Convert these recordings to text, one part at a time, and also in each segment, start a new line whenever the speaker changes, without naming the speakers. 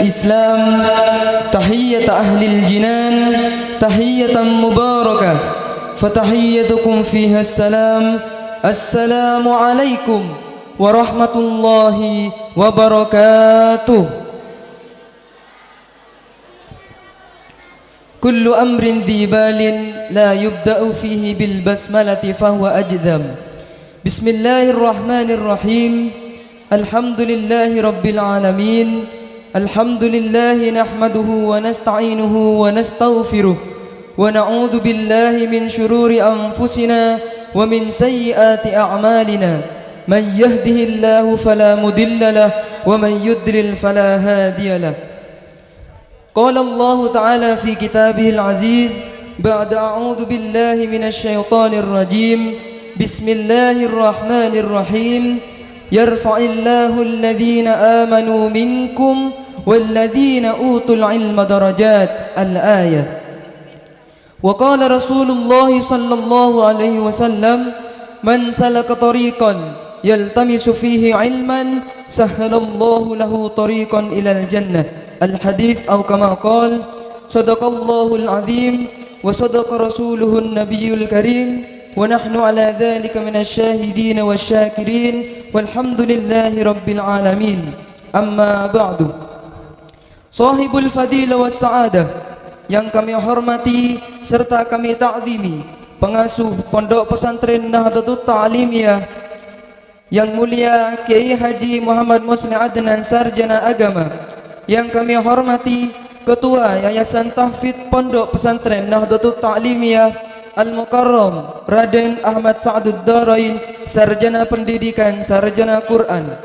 الإسلام تحية أهل الجنان تحية مباركة فتحيتكم فيها السلام. السلام عليكم ورحمة الله وبركاته. كل أمر ذي بال لا يبدأ فيه بالبسملة فهو أجذم. بسم الله الرحمن الرحيم. الحمد لله رب العالمين. الحمد لله نحمده ونستعينه ونستغفره ونعوذ بالله من شرور أنفسنا ومن سيئات أعمالنا. من يهده الله فلا مضل له ومن يضلل فلا هادي له. قال الله تعالى في كتابه العزيز بعد أعوذ بالله من الشيطان الرجيم. بسم الله الرحمن الرحيم. يرفع الله الذين آمنوا منكم والذين أوتوا العلم درجات. الآية. وقال رسول الله صلى الله عليه وسلم من سلك طريقا يلتمس فيه علما سهل الله له طريقا إلى الجنة. الحديث أو كما قال صدق الله العظيم وصدق رسوله النبي الكريم ونحن على ذلك من الشاهدين والشاكرين والحمد لله رب العالمين. أما بعد. صاحب الفضيلة والسعادة yang kami hormati serta kami ta'zimi, pengasuh Pondok Pesantren Nahdlatul Ta'limiyah yang mulia Kiai Haji Muhammad Musli Adnan Sarjana Agama, yang kami hormati Ketua Yayasan Tahfidz Pondok Pesantren Nahdlatul Ta'limiyah Al-Mukarram Raden Ahmad Sa'dud Darain, Sarjana Pendidikan, Sarjana Quran,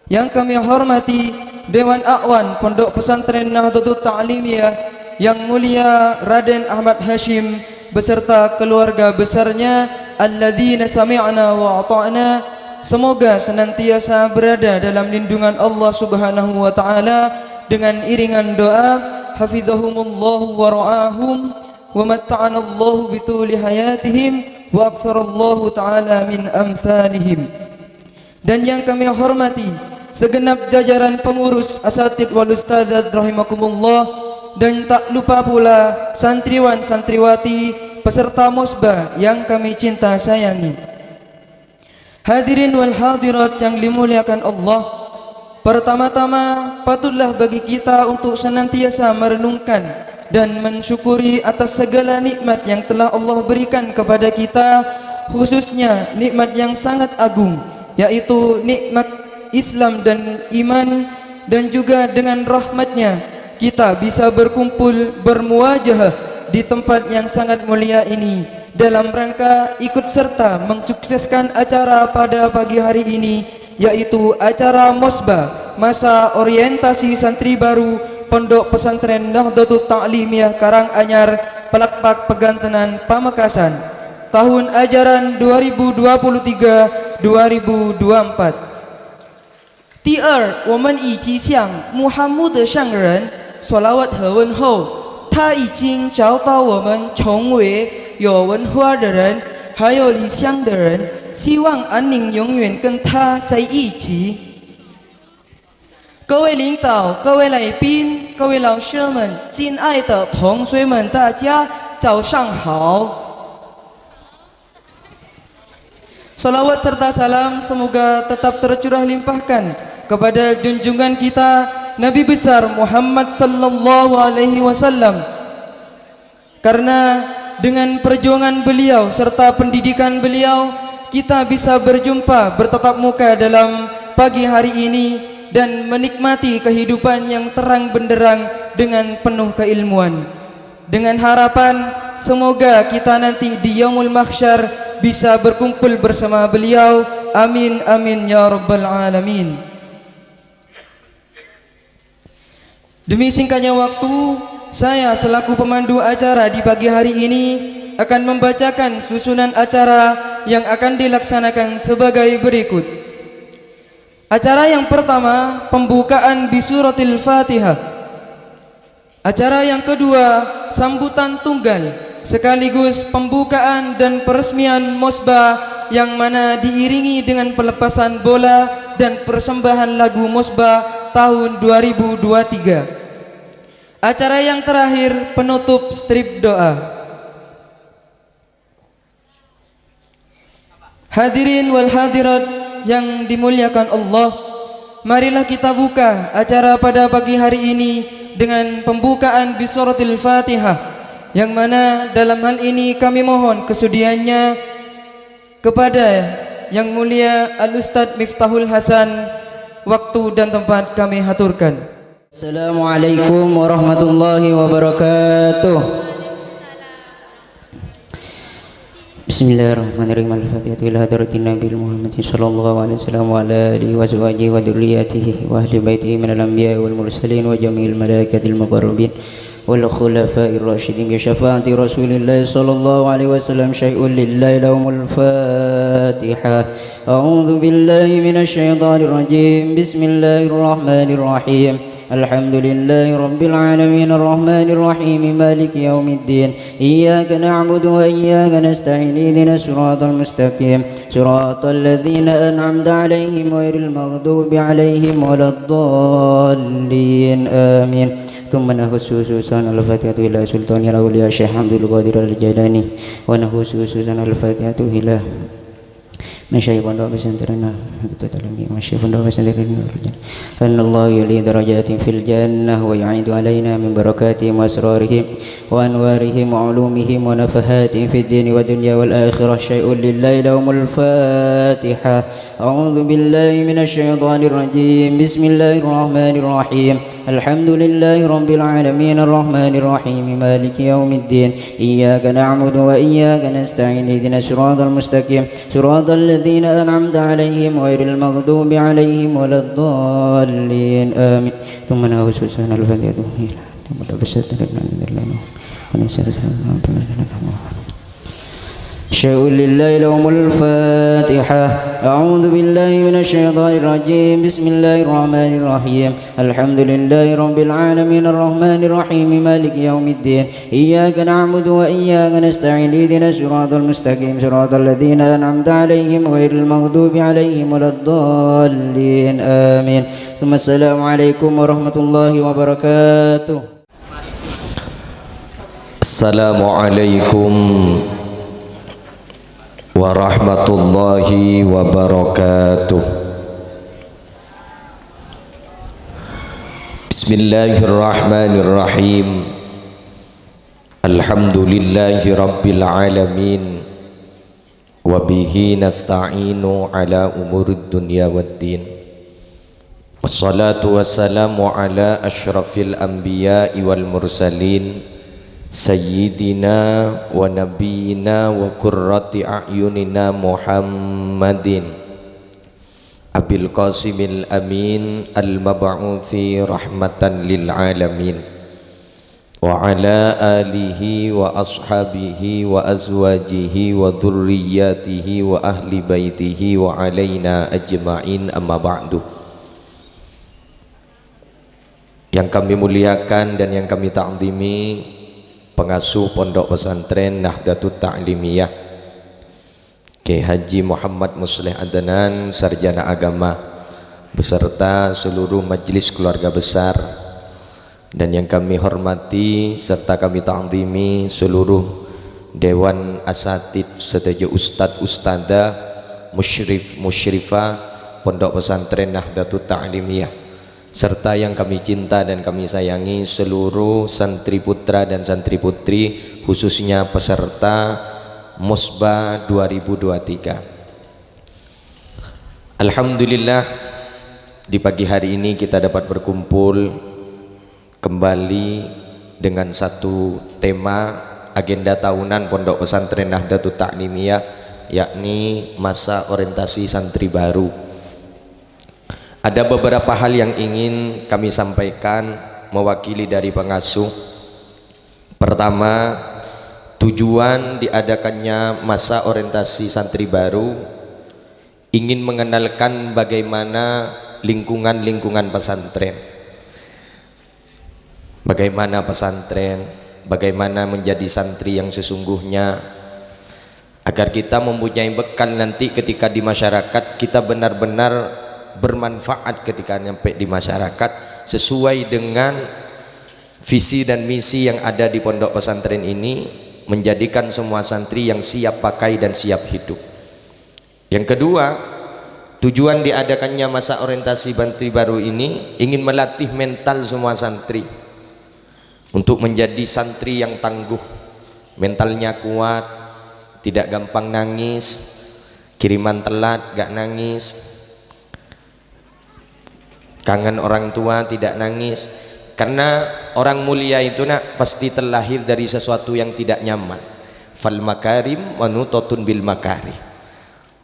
yang kami hormati Dewan Akwan Pondok Pesantren Nahdlatul Ta'limiyah yang mulia Raden Ahmad Hashim beserta keluarga besarnya, alladzina sami'na wa ata'na. Semoga senantiasa berada dalam lindungan Allah Subhanahu wa taala dengan iringan doa hafizahumullahu wa ra'ahum wa matta'anallahu bituli hayatihim wa aktsarallahu taala min amsalihim. Dan yang kami hormati segenap jajaran pengurus asatidz wal ustadzat rahimakumullah, dan tak lupa pula santriwan santriwati peserta musbah yang kami cinta sayangi. Hadirin wal hadirat yang dimuliakan Allah, pertama-tama patutlah bagi kita untuk senantiasa merenungkan dan mensyukuri atas segala nikmat yang telah Allah berikan kepada kita, khususnya nikmat yang sangat agung, yaitu nikmat Islam dan iman. Dan juga dengan rahmatnya kita bisa berkumpul bermuajahah di tempat yang sangat mulia ini dalam rangka ikut serta mensukseskan acara pada pagi hari ini, yaitu acara Mosbah Masa Orientasi Santri Baru Pondok Pesantren Nahdlatul Ta'limiyah Karanganyar, Pelakpak Pegantenan, Pamekasan, tahun ajaran 2023-2024. 第二，我们以及向穆罕默德上人索拉瓦和问候，他已经教导我们成为有文化的人，还有理想的人，希望安宁永远跟他在一起。各位领导、各位来宾、各位老师们、敬爱的同学们，大家早上好。Salawat serta salam semoga tetap tercurah limpahkan kepada junjungan kita Nabi besar Muhammad sallallahu alaihi wasallam, karena dengan perjuangan beliau serta pendidikan beliau kita bisa berjumpa bertatap muka dalam pagi hari ini dan menikmati kehidupan yang terang benderang dengan penuh keilmuan, dengan harapan semoga kita nanti di yaumul mahsyar bisa berkumpul bersama beliau. Amin amin ya rabbal alamin. Demi singkatnya waktu, saya selaku pemandu acara di pagi hari ini akan membacakan susunan acara yang akan dilaksanakan sebagai berikut. Acara yang pertama, pembukaan bisuratil Fatihah. Acara yang kedua, sambutan tunggal sekaligus pembukaan dan peresmian Mosbah yang mana diiringi dengan pelepasan bola dan persembahan lagu Mosbah tahun 2023. Acara yang terakhir penutup strip doa. Hadirin wal hadirat yang dimuliakan Allah, marilah kita buka acara pada pagi hari ini dengan pembukaan bisuratil Fatihah, yang mana dalam hal ini kami mohon kesudiannya kepada yang mulia Al-Ustadz Miftahul Hasan. Waktu dan tempat kami haturkan.
Assalamualaikum warahmatullahi wabarakatuh. Bismillahirrahmanirrahim. Al-Fatihah ila hadratin Nabi Muhammad sallallahu alaihi wasallam wa ala alihi wa azwajihi wa dzurriyyatihi wa ahli baitihi minal anbiya'i wal mursalin wa jami'il malaikatil muqarrabin wal khulafa'ir rasyidin bi syafaati Rasulillah sallallahu alaihi wasallam. Syai'un lillahi lahumul Fatihah. A'udzu billahi minasy syaithanir rajim. Bismillahirrahmanirrahim. Alhamdulillahi rabbil alamin arrahmanir rahim maliki yaumiddin. Iyyaka na'budu wa iyyaka nasta'in. Ihdinas siratal mustaqim. Siratal ladzina an'amta 'alaihim ghairil maghdubi 'alaihim waladdallin. Amin. ثم نخص سوسان الفاتحة إلى سلطان الأولياء الشيخ عبد القادر الجيلاني ونخص سوسان الفاتحة إلى مشايخ pondok pesantren مشايخ pondok pesantren أن الله يلي درجات في الجنة ويعيد علينا من بركاتهم وأسرارهم وأنوارهم وعلومهم ونفحاتهم في الدين والدنيا والآخرة. شيء لله لهم الفاتحة. أعوذ بالله من الشيطان الرجيم. بسم الله الرحمن الرحيم. الحمد لله رب العالمين الرحمن الرحيم مالك يوم الدين. إياك نعبد وإياك نستعين. اهدنا الصراط المستقيم صراط الذين أنعمت عليهم غير المغضوب عليهم ولا الضالين. آمين. ثم نخص الفاتحة شيء لله لهم الفاتحة. أعوذ بالله من الشيطان الرجيم. بسم الله الرحمن الرحيم. الحمد لله رب العالمين الرحمن الرحيم مالك يوم الدين. إياك نعبد وإياك نستعين. اهدنا الصراط المستقيم صراط الذين أنعمت عليهم غير المغضوب عليهم ولا الضالين. آمين. ثم السلام عليكم ورحمة الله وبركاته.
Assalamualaikum warahmatullahi wabarakatuh. Bismillahirrahmanirrahim. Alhamdulillahi rabbil alamin. Wabihi nasta'inu ala umurid dunya waddin. Wassalatu wassalamu ala ashrafil anbiya'i wal mursalin Sayyidina wa nabiyina wa qurrati a'yunina Muhammadin Abil Qasimil Amin al-mab'uthi rahmatan lil alamin wa ala alihi wa ashabihi wa azwajihi wa dhurriyyatihi wa ahli baitihi wa alaina ajma'in, amma ba'du. Yang kami muliakan dan yang kami ta'zimi pengasuh Pondok Pesantren Nahdlatul Ta'limiyah Kiai Haji Muhammad Musleh Adnan, sarjana agama, beserta seluruh majelis keluarga besar, dan yang kami hormati serta kami ta'zimi seluruh dewan asatid serta ustadz ustadzah, musyrif musyrifah Pondok Pesantren Nahdlatul Ta'limiyah, serta yang kami cinta dan kami sayangi seluruh santri putra dan santri putri, khususnya peserta Musbah 2023. Alhamdulillah, di pagi hari ini kita dapat berkumpul kembali dengan satu tema agenda tahunan Pondok Pesantren Nahdlatul Ta'limiyah, yakni masa orientasi santri baru. Ada beberapa hal yang ingin kami sampaikan mewakili dari pengasuh. Pertama, tujuan diadakannya masa orientasi santri baru ingin mengenalkan bagaimana lingkungan-lingkungan pesantren, bagaimana pesantren, bagaimana menjadi santri yang sesungguhnya, agar kita mempunyai bekal nanti ketika di masyarakat kita benar-benar bermanfaat ketika nyampe di masyarakat sesuai dengan visi dan misi yang ada di pondok pesantren ini, menjadikan semua santri yang siap pakai dan siap hidup. Yang kedua, tujuan diadakannya masa orientasi santri baru ini ingin melatih mental semua santri untuk menjadi santri yang tangguh, mentalnya kuat, tidak gampang nangis, kiriman telat gak nangis, kangen orang tua tidak nangis. Karena orang mulia itu nak pasti terlahir dari sesuatu yang tidak nyaman. Fal makarim manutatun bil makari.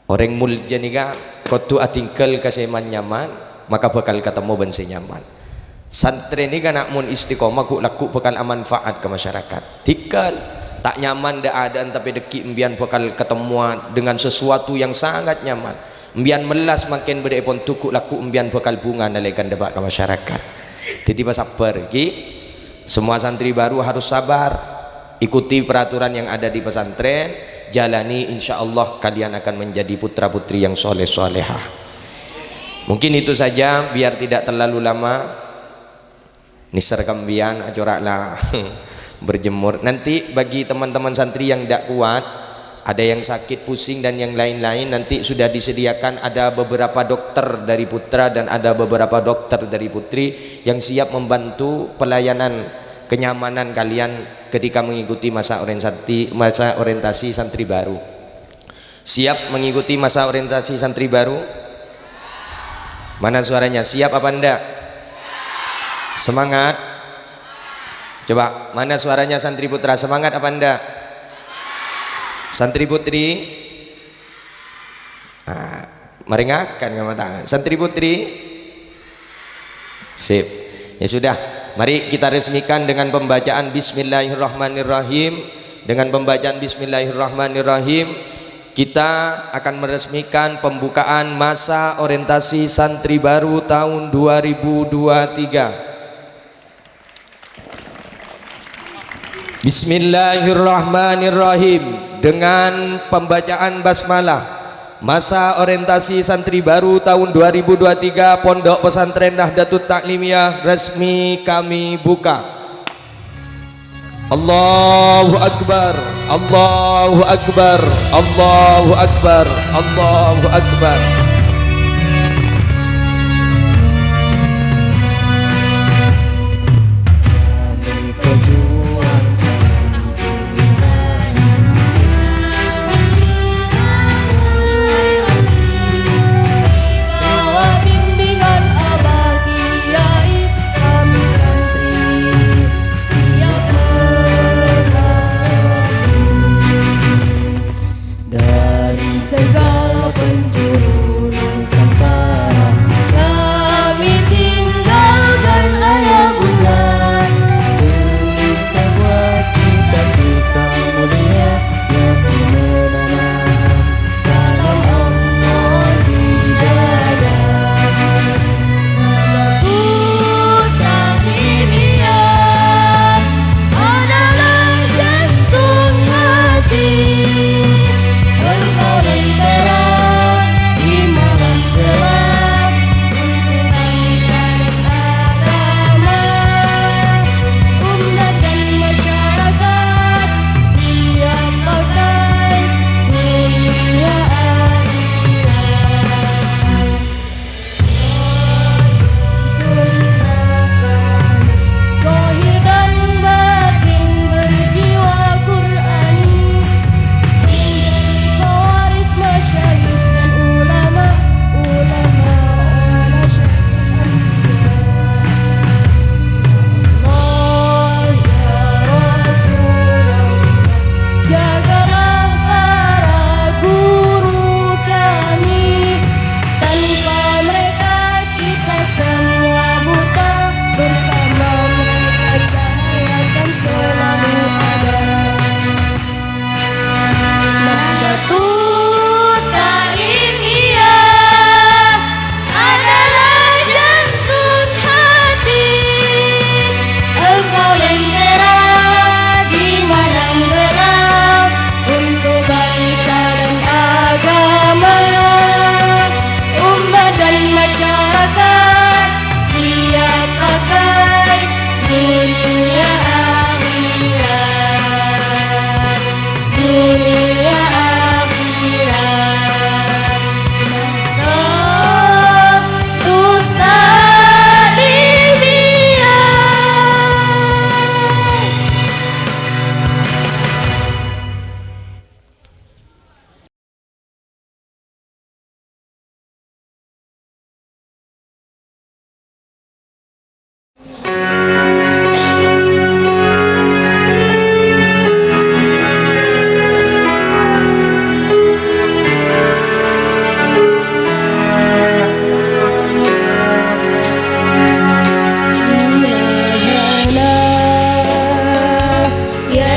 Orang mulia ni ga kotu atingkel kaseman nyaman, maka bakal ketemu bensi nyaman. Santri ni kan nak mun istiqomah ku laku bakal manfaat ke masyarakat. Tikal tak nyaman dah ada tapi deki embian bakal ketemu dengan sesuatu yang sangat nyaman. Embian melas makin berde pon tuku laku embian bakal bunga nalaikan debat ke masyarakat. Tiba sabar ki. Semua santri baru harus sabar, ikuti peraturan yang ada di pesantren, jalani, insya Allah kalian akan menjadi putra putri yang soleh solehah. Mungkin itu saja biar tidak terlalu lama. Nisar kambian ajoraklah berjemur. Nanti bagi teman-teman santri yang tidak kuat, ada yang sakit pusing dan yang lain-lain, nanti sudah disediakan ada beberapa dokter dari putra dan ada beberapa dokter dari putri yang siap membantu pelayanan kenyamanan kalian ketika mengikuti masa orientasi santri baru. Siap mengikuti masa orientasi santri baru? Mana suaranya? Siap apa enggak? Semangat. Coba mana suaranya santri putra? Semangat apa enggak? Santri putri, meringakan sama tangan. Santri putri, sip. Ya sudah, mari kita resmikan dengan pembacaan Bismillahirrahmanirrahim. Dengan pembacaan Bismillahirrahmanirrahim, kita akan meresmikan pembukaan masa orientasi santri baru tahun 2023. Bismillahirrahmanirrahim. Dengan pembacaan basmalah, masa orientasi santri baru tahun 2023 Pondok Pesantren Nahdlatul Ta'limiyah resmi kami buka. Allahu Akbar, Allahu Akbar, Allahu Akbar, Allahu Akbar.
Segala penjuru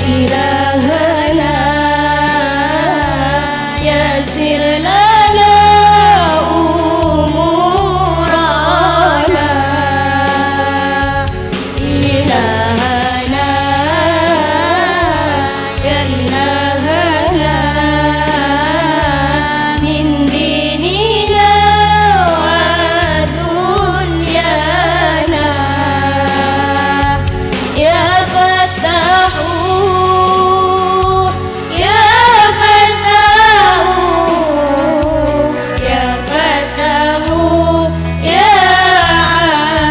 إلهنا يسر لنا أمورنا إلهنا يا إلهنا من ديننا ودنيانا يا فتاح يا فتاح يا فتاح يا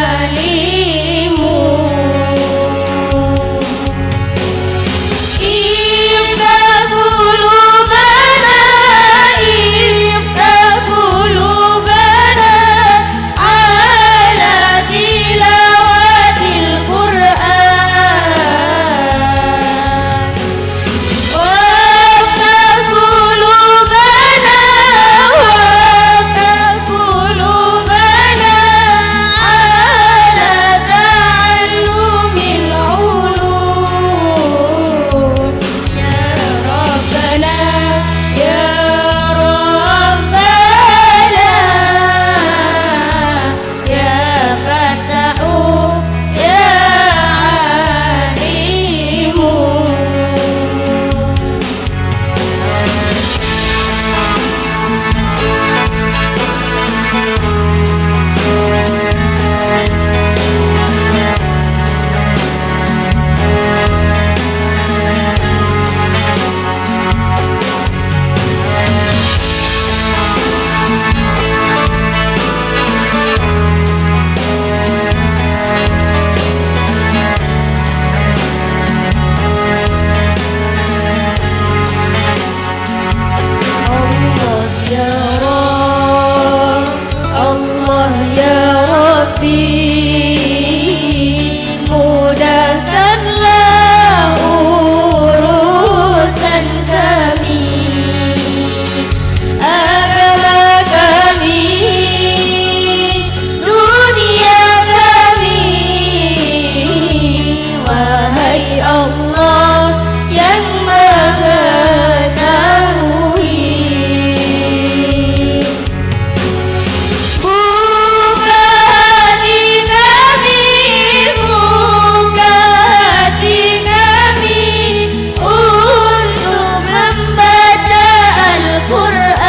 عليم افتح قلوبنا افتح قلوبنا على تلاوة القرآن وافتح قلوبنا على تعلم العلوم يا ربنا يا ربنا يا فتاح يا عليم Allah ya Rabb, Allah ya Rabbi, mudahkanlah urusan kami, agama kami, dunia kami, wahai Allah yang mengetahui. Buka hati kami, buka hati kami untuk membaca Al-Quran.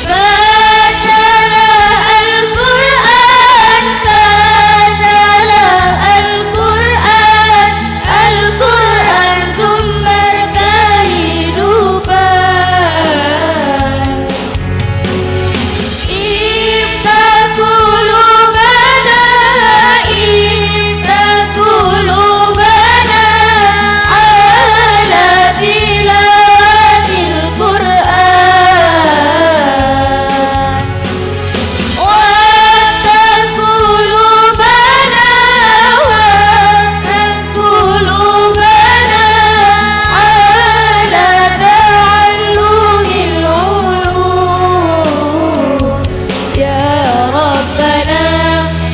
Bacalah Al-Quran, bacalah Al-Quran, Al-Quran sumber kehidupan. Iftah qulubana, iftah qulubana ala tilawatil Qur'an. Waftah qulubana, waftah qulubana ala ta'allumil ulum ya Rabbana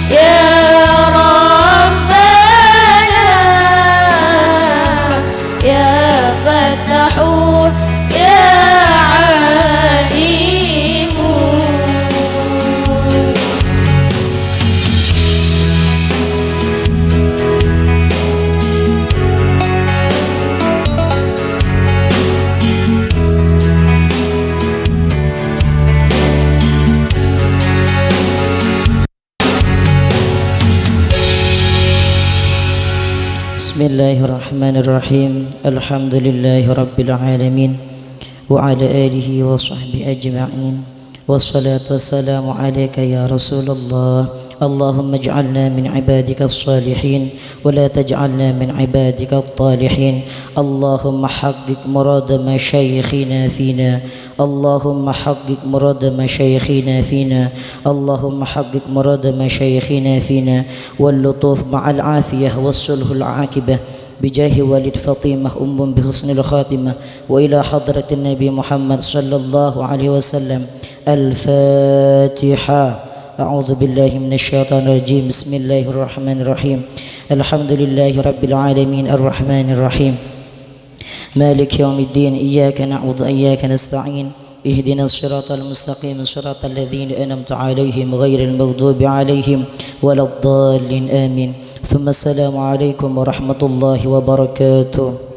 ya Rabbana ya Fatahu ya Alimu.
Bismillahirrahmanirrahim. Alhamdulillahi rabbil alamin wa ala alihi wa sahbihi ajma'in. Wassalatu wassalamu alayka ya Rasulullah. Allahumma ij'alna min ibadika as-salihin wa la taj'alna min ibadika at-talihin. Allahumma haqqiq murada masyayikhina fina. Allahumma haqqiq murada masyayikhina fina. Allahumma haqqiq murada masyayikhina fina wal lutuf ma'al afiyah was sulhul aqibah بجاه والد فاطمة بحسن الخاتمة وإلى حضرة النبي محمد صلى الله عليه وسلم. الفاتحة. أعوذ بالله من الشيطان الرجيم. بسم الله الرحمن الرحيم.
الحمد لله رب العالمين الرحمن الرحيم مالك يوم الدين إياك نعبد وإياك نستعين اهدنا الصراط المستقيم صراط الذين أنعمت عليهم غير المغضوب عليهم ولا الضالين آمين ثم السلام عليكم ورحمة الله وبركاته.